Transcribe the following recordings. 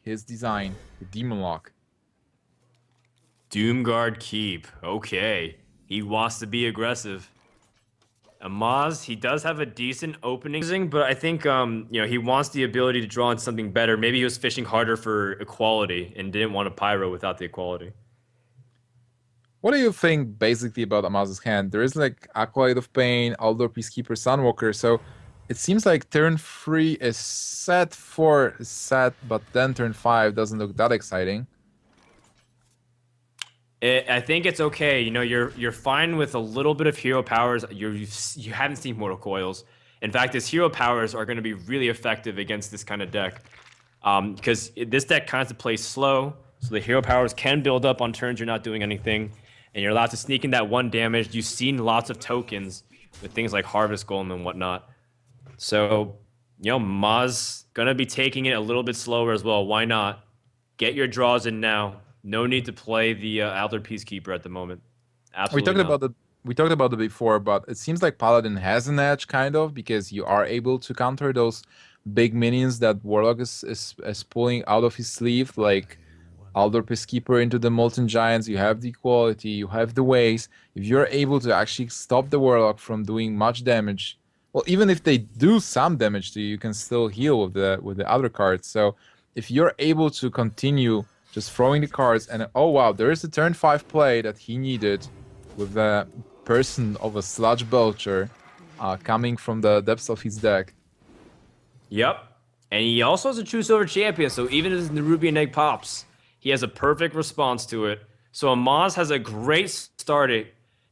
his design, the Demon Lock. Doomguard Keep. Okay. He wants to be aggressive. Amaz, he does have a decent opening, but I think he wants the ability to draw into something better. Maybe he was fishing harder for equality and didn't want a pyro without the equality. What do you think basically about Amaz's hand? There is like Acolyte of Pain, Aldor Peacekeeper, Sunwalker, so it seems like turn 3 is set, 4 is set, but then turn 5 doesn't look that exciting. I think it's okay. You're fine with a little bit of hero powers. You haven't seen Mortal Coils. In fact, his hero powers are going to be really effective against this kind of deck. Because this deck kind of plays slow, so the hero powers can build up on turns you're not doing anything, and you're allowed to sneak in that 1 damage. You've seen lots of tokens with things like Harvest Golem and whatnot. So, Maz gonna be taking it a little bit slower as well. Why not? Get your draws in now. No need to play the Elder Peacekeeper at the moment. We Absolutely talked not. about the we talked about it before, but it seems like Paladin has an edge kind of because you are able to counter those big minions that Warlock is pulling out of his sleeve, like Aldor Peacekeeper into the Molten Giants. You have the equality, you have the ways. If you're able to actually stop the Warlock from doing much damage, well, even if they do some damage to you, you can still heal with the other cards. So if you're able to continue just throwing the cards and oh wow, there is a turn 5 play that he needed with the person of a Sludge Belcher coming from the depths of his deck. Yep. And he also has a True Silver Champion, so even as the Ruby and Egg pops, he has a perfect response to it. So Amaz has a great start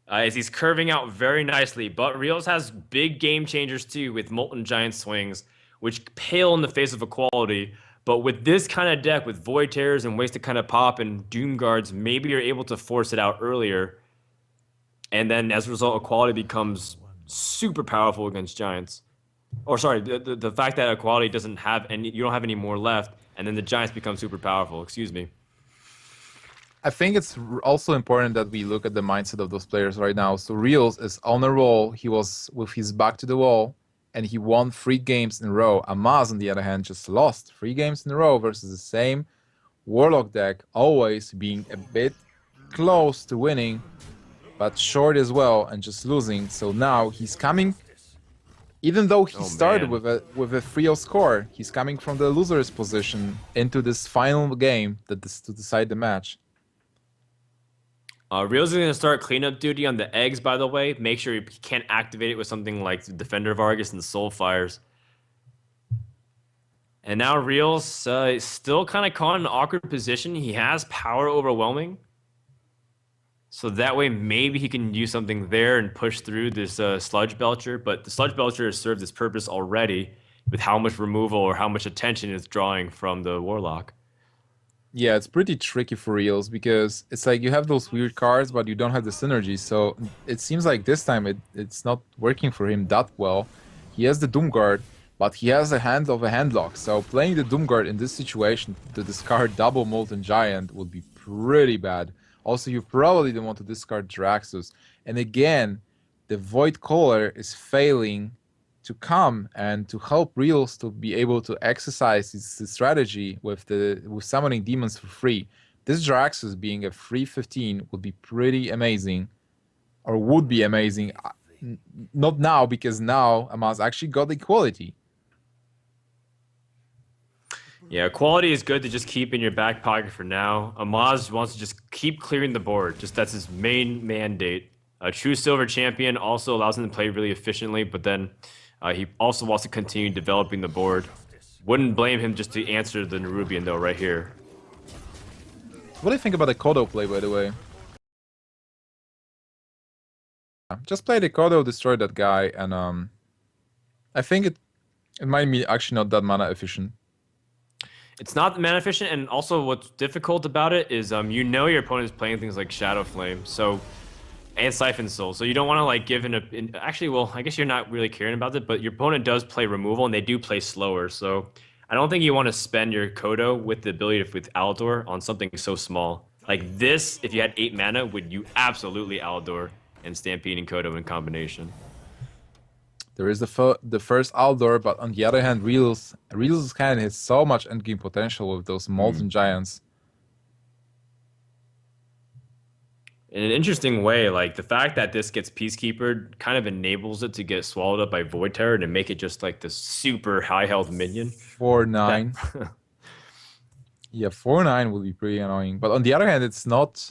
as he's curving out very nicely, but Realz has big game changers too with Molten Giant swings, which pale in the face of equality. But with this kind of deck, with Void Terrors and ways to kind of pop and Doom Guards, maybe you're able to force it out earlier. And then as a result, equality becomes super powerful against Giants. Or sorry, the fact that equality doesn't have any, you don't have any more left, and then the Giants become super powerful. Excuse me. I think it's also important that we look at the mindset of those players right now. So Reels is on a roll. He was with his back to the wall, and he won 3 games in a row. Amaz, on the other hand, just lost 3 games in a row versus the same Warlock deck, always being a bit close to winning, but short as well and just losing. So now he's coming. Even though he Oh started man. with a 3-0 score, he's coming from the loser's position into this final game to decide the match. Real's is going to start cleanup duty on the eggs, by the way. Make sure you can't activate it with something like the Defender of Argus and the Soul Fires. And now Real's is still kind of caught in an awkward position. He has power overwhelming. So that way, maybe he can use something there and push through this Sludge Belcher. But the Sludge Belcher has served its purpose already with how much removal or how much attention it's drawing from the Warlock. Yeah, it's pretty tricky for Reels because it's like you have those weird cards, but you don't have the synergy. So it seems like this time it's not working for him that well. He has the Doomguard, but he has a hand of a handlock. So playing the Doomguard in this situation to discard double Molten Giant would be pretty bad. Also, you probably don't want to discard Draxus. And again, the Void Caller is failing to come and to help Reels to be able to exercise his strategy with summoning demons for free. This Draxus being a free 15 would be pretty amazing, or would be amazing. Not now, because now Amaz actually got equality. Yeah, quality is good to just keep in your back pocket for now. Amaz wants to just keep clearing the board. Just that's his main mandate. A true silver champion also allows him to play really efficiently, but then he also wants to continue developing the board. Wouldn't blame him just to answer the Nerubian though right here. What do you think about the Kodo play, by the way? Just play the Kodo, destroy that guy, and I think it might be actually not that mana efficient. It's not mana efficient, and also what's difficult about it is your opponent is playing things like Shadow Flame, and Siphon Soul, so you don't want to like give actually, well, I guess you're not really caring about it, but your opponent does play removal, and they do play slower, so I don't think you want to spend your Kodo with the ability with Aldor on something so small. Like this, if you had 8 mana, would you absolutely Aldor and Stampede and Kodo in combination. There is the first outdoor, but on the other hand, Realz hand has so much endgame potential with those Molten Giants. In an interesting way, like the fact that this gets Peacekeeper kind of enables it to get swallowed up by Void Terror and make it just like this super high health minion. Four That nine. Yeah, 4-9 would be pretty annoying. But on the other hand, it's not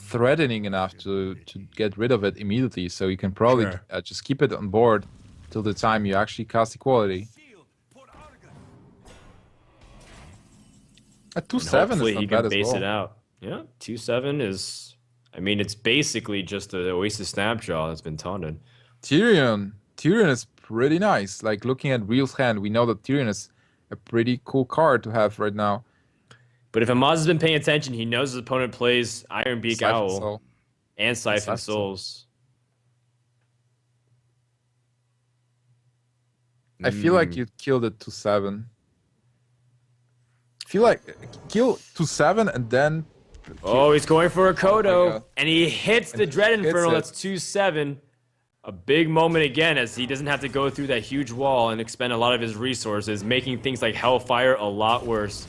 threatening enough to get rid of it immediately. So you can probably Sure. just keep it on board till the time you actually cast Equality. At And 2-7 is hopefully he not bad can as base it well. out. Yeah, 2-7 is, I mean, it's basically just the Oasis Snapjaw that's been taunted. Tyrion is pretty nice. Like looking at Real's hand, we know that Tyrion is a pretty cool card to have right now. But if Amaz has been paying attention, he knows his opponent plays Iron Beak Siphon Owl Soul. and And Siphon Siphon Soul. Souls. I feel like Mm. you'd kill the 2-7. Feel like kill 2-7 and then Oh, he's going for a God. Kodo, and he hits the And Dread hits Infernal. it. That's 2-7. A big moment again, as he doesn't have to go through that huge wall and expend a lot of his resources, making things like Hellfire a lot worse.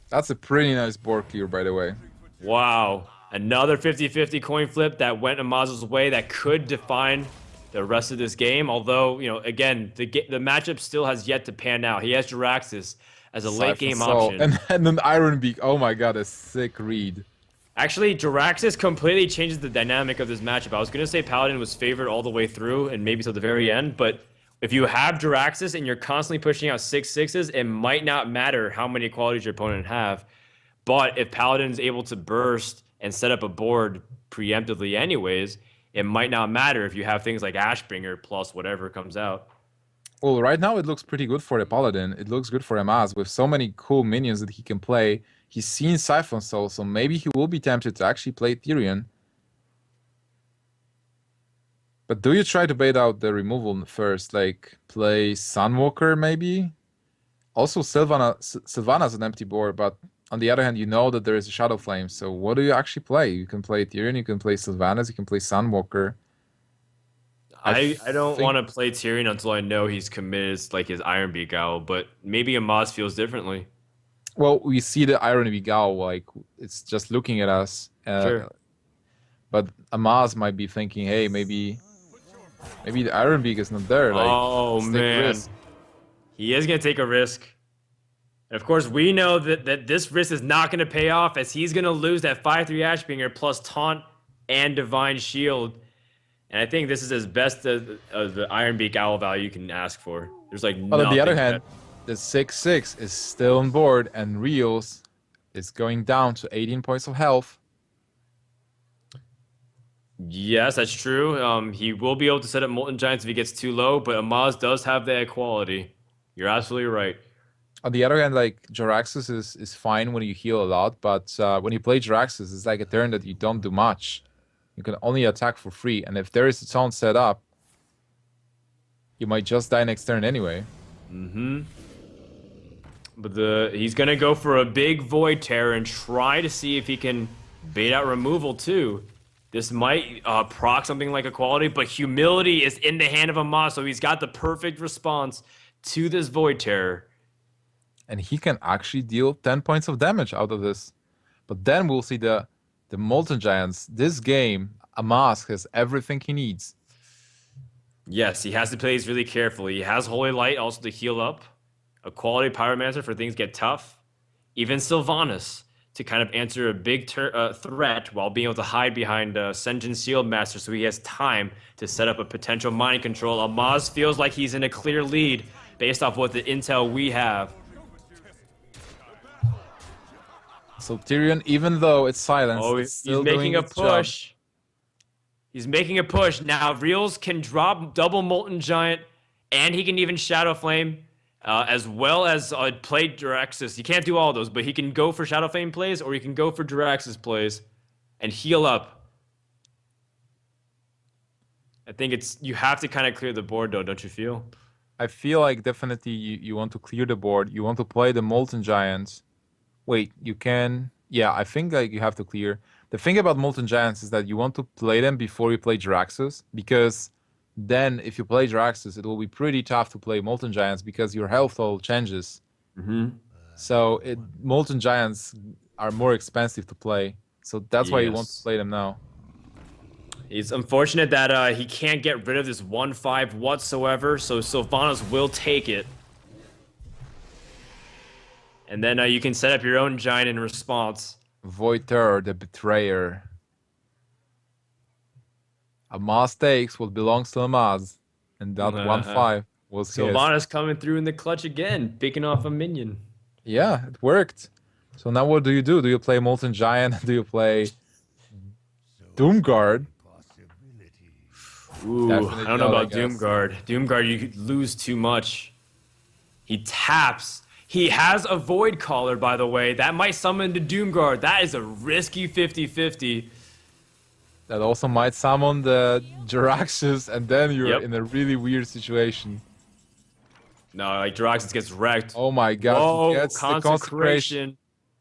That's a pretty nice board clear, by the way. Wow. Another 50-50 coin flip that went Amaz's way that could define the rest of this game. Although, you know, again, the matchup still has yet to pan out. He has Jiraxis as a late game option. And then Iron Beak. Oh my god, a sick read. Actually, Jiraxis completely changes the dynamic of this matchup. I was going to say Paladin was favored all the way through and maybe till the very end, but if you have Jiraxis and you're constantly pushing out 6/6s, it might not matter how many qualities your opponent have. But if Paladin's able to burst and set up a board preemptively anyways, it might not matter if you have things like Ashbringer plus whatever comes out. Well, right now it looks pretty good for the Paladin. It looks good for Amaz with so many cool minions that he can play. He's seen Siphon Soul, so maybe he will be tempted to actually play Tyrion. But do you try to bait out the removal first? Like, play Sunwalker, maybe? Also, Sylvana's an empty board, but on the other hand, you know that there is a Shadow Flame, so what do you actually play? You can play Tyrion, you can play Sylvanas, you can play Sunwalker. I don't think- want to play Tyrion until I know he's committed like his Iron Beak Owl, but maybe Amaz feels differently. Well, we see the irony Vigal, like, it's just looking at us. Sure. But Amaz might be thinking, hey, maybe the Iron Beak is not there. Like, Oh let's take a man. risk. He is going to take a risk. And of course, we know that this risk is not going to pay off as he's going to lose that 5/3 Ashbringer plus Taunt and Divine Shield. And I think this is as best as the Iron Beak Owl value you can ask for. There's like But on the other nothing hand, the 6/6 is still on board, and Realz is going down to 18 points of health. Yes, that's true. He will be able to set up Molten Giants if he gets too low, but Amaz does have the equality. You're absolutely right. On the other hand, like, Jiraxis is fine when you heal a lot, but when you play Jiraxis, it's like a turn that you don't do much. You can only attack for free, and if there is a taunt set up, you might just die next turn anyway. Mm-hmm. But he's gonna go for a big Void Terror and try to see if he can bait out removal too. This might proc something like Equality, but Humility is in the hand of Amaz, so he's got the perfect response to this Void Terror. And he can actually deal 10 points of damage out of this. But then we'll see the Molten Giants. This game, Amaz has everything he needs. Yes, he has to play these really carefully. He has Holy Light also to heal up. A quality Pyromancer for things get tough. Even Sylvanas to kind of answer a big threat while being able to hide behind Sen'jin Shield Master so he has time to set up a potential mind control. Amaz feels like he's in a clear lead based off what the intel we have. So Tyrion, even though it's silenced, Oh, it's he's still making doing a its job. push. He's making a push. Now, Realz can drop double Molten Giant, and he can even Shadow Flame, as well as play Jiraxis. He can't do all those, but he can go for Shadow Flame plays, or he can go for Jiraxis plays, and heal up. I think you have to kind of clear the board, though, don't you feel? I feel like definitely you want to clear the board. You want to play the Molten Giants. Wait, you can... Yeah, I think like you have to clear. The thing about Molten Giants is that you want to play them before you play Jiraxis, because Then if you play Jaraxxus, it will be pretty tough to play Molten Giants because your health all changes. Mm-hmm. So Molten Giants are more expensive to play. So that's why you want to Yes. play them now. It's unfortunate that he can't get rid of this 1-5 whatsoever, so Sylvanas will take it. And then you can set up your own giant in response. Void Terror, the Betrayer. Amaz takes what belongs to Amaz. And that 1-5 was his. Sylvanas coming through in the clutch again, picking off a minion. Yeah, it worked. So now what do you do? Do you play Molten Giant? Do you play Doomguard? Ooh, Definitely I don't know not, I about guess. Doomguard. Doomguard, you could lose too much. He taps. He has a Void Caller, by the way. That might summon the Doomguard. That is a risky 50-50. That also might summon the Jaraxxus, and then you're Yep. in a really weird situation. No, like Jaraxxus gets wrecked. Oh my god, he Whoa, gets the Consecration.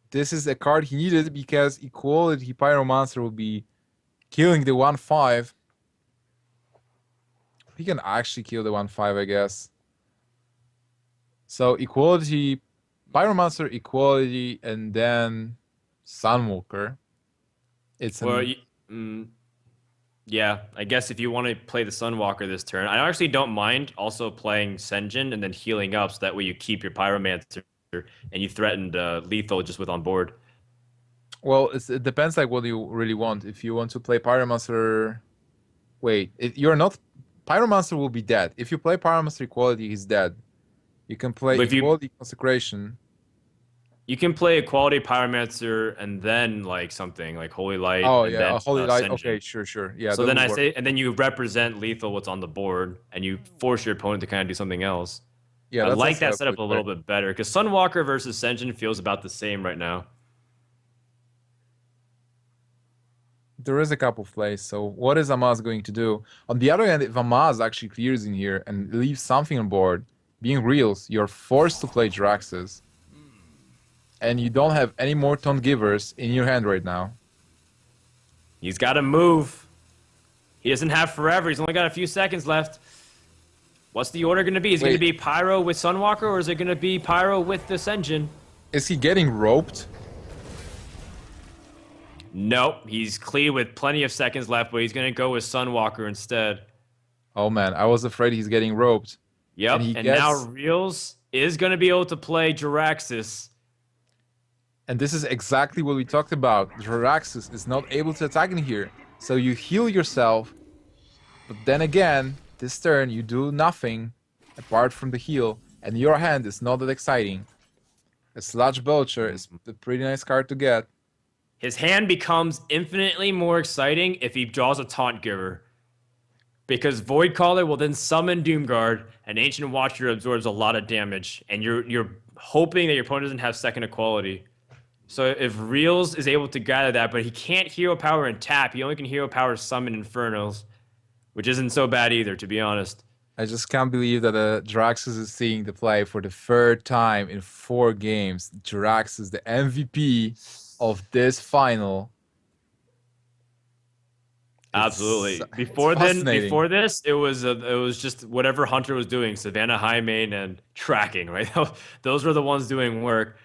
This is a card he needed because Equality Pyromancer will be killing the 1-5. He can actually kill the 1-5, I guess. So Equality, Pyromancer, Equality, and then Sunwalker. It's Well, an yeah, I guess if you want to play the Sunwalker this turn, I actually don't mind also playing Senjin and then healing up so that way you keep your Pyromancer and you threatened lethal just with on board. well, it depends like what you really want. If you want to play Pyromancer, wait, you're not. Pyromancer will be dead. If you play Pyromancer Equality, he's dead. You can play But if Equality Consecration. you can play a quality Pyromancer and then like something like Holy Light Oh and yeah, then a Holy Light. Okay, Senjin. sure. Yeah, So that then would I work. say, and then you represent lethal what's on the board, and you force your opponent to kind of do something else. Yeah, I that's like also that a setup good a play. little bit better because Sunwalker versus Senjin feels about the same right now. There is a couple of plays. So what is Amaz going to do? On the other hand, if Amaz actually clears in here and leaves something on board, being Realz, you're forced to play Jaraxxus. And you don't have any more Taunt Givers in your hand right now. He's got to move. He doesn't have forever. He's only got a few seconds left. What's the order going to be? Is it going to Wait. be Pyro with Sunwalker, or is it going to be Pyro with the Senjin? Is he getting roped? Nope. He's clear with plenty of seconds left, but he's going to go with Sunwalker instead. Oh man, I was afraid he's getting roped. Yep. And he And now gets... Realz is going to be able to play Jaraxxus. And this is exactly what we talked about. Jaraxxus is not able to attack in here. So you heal yourself. But then again, this turn you do nothing apart from the heal. And your hand is not that exciting. A Sludge Belcher is a pretty nice card to get. His hand becomes infinitely more exciting if he draws a Taunt Giver. Because Void Caller will then summon Doomguard, and Ancient Watcher absorbs a lot of damage, and you're hoping that your opponent doesn't have second equality. So if Realz is able to gather that, but he can't hero power and tap, he only can hero power summon Infernos, which isn't so bad either, to be honest. I just can't believe that Jaraxxus is seeing the play for the third time in 4 games. Jaraxxus, the MVP of this final. Absolutely. It's Before fascinating. this, it was just whatever Hunter was doing, Savannah High Main and tracking, right? Those were the ones doing work.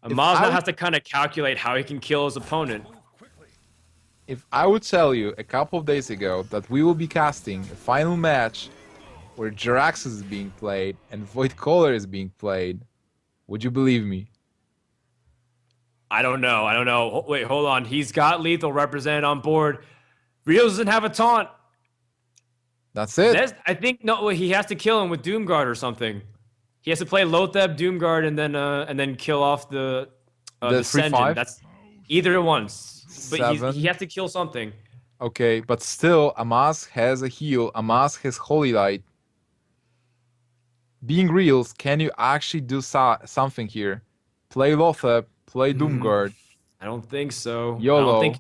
Amaz now has to kind of calculate how he can kill his opponent. If I would tell you a couple of days ago that we will be casting a final match where Jaraxxus is being played and Void Caller is being played, would you believe me? I don't know. Wait, hold on. He's got lethal represented on board. Realz doesn't have a taunt. That's it. I think no. He has to kill him with Doomguard or something. He has to play Lotheb, Doomguard, and then kill off the 3/5? Senjin. That's either once. But Seven. he has to kill something. Okay, but still, Amaz has a heal. Amaz has Holy Light. Being Realz, can you actually do something here? Play Lotheb, play Doomguard. I don't think so. YOLO.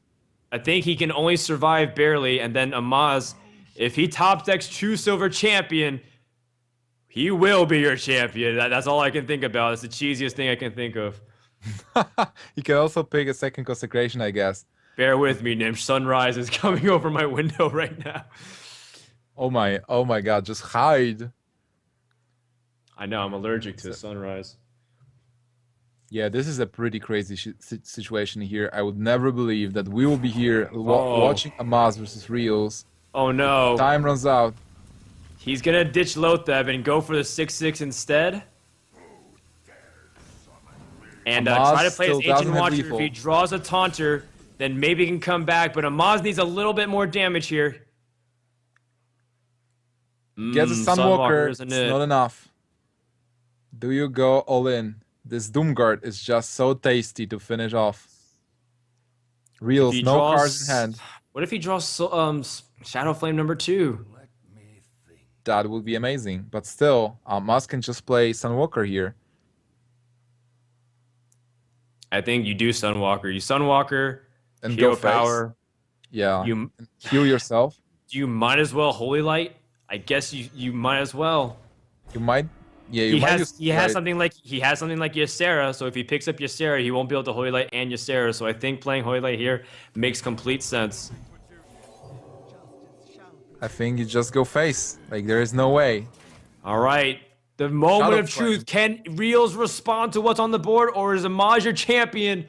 I think he can only survive barely, and then Amaz, if he top decks True Silver Champion, he will be your champion. That's all I can think about. It's the cheesiest thing I can think of. He can also pick a second Consecration, I guess. Bear with me, Nimsh. Sunrise is coming over my window right now. Oh my God, just hide. I know I'm allergic to So- sunrise. yeah, this is a pretty crazy situation here. I would never believe that we will be here Oh, watching Amaz versus Reels. oh no. Time runs out. He's gonna ditch Lotheb and go for the 6/6 instead. And Amaz try to play his still Ancient doesn't have Watcher. If lethal. he draws a Taunter, then maybe he can come back. But Amaz needs a little bit more damage here. Gets a Sunwalker Sunwalker. isn't It's it? not enough. Do you go all in? This Doomguard is just so tasty to finish off. If he Reels, no cards in draws, hand. what if he draws Shadow Flame number 2? That would be amazing. But still, Amaz can just play Sunwalker here. I think you do Sunwalker. You Sunwalker, And Hero go face. Power. Yeah. You Heal yourself. you might as well Holy Light. I guess you might as well. You might. Yeah, you He might has use he has right. something like Ysera, so if he picks up Ysera, he won't be able to Holy Light and Ysera. So I think playing Holy Light here makes complete sense. I think you just go face. Like, there is no way. All right. The moment Shadow of truth. Can Realz respond to what's on the board, or is Amaz your champion?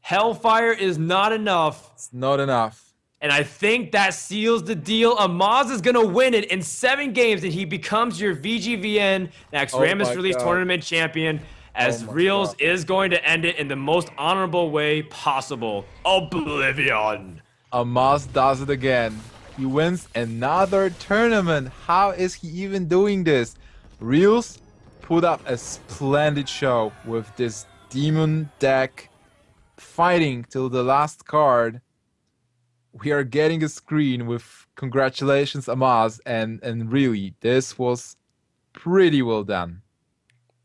Hellfire is not enough. It's not enough. And I think that seals the deal. Amaz is going to win it in 7 games, and he becomes your VGVN Naxxramas my Release God. Tournament champion, as Oh my Realz God. is going to end it in the most honorable way possible. Oblivion. Amaz does it again. He wins another tournament. How is he even doing this? Reels put up a splendid show with this demon deck fighting till the last card. We are getting a screen with congratulations Amaz, and really this was pretty well done.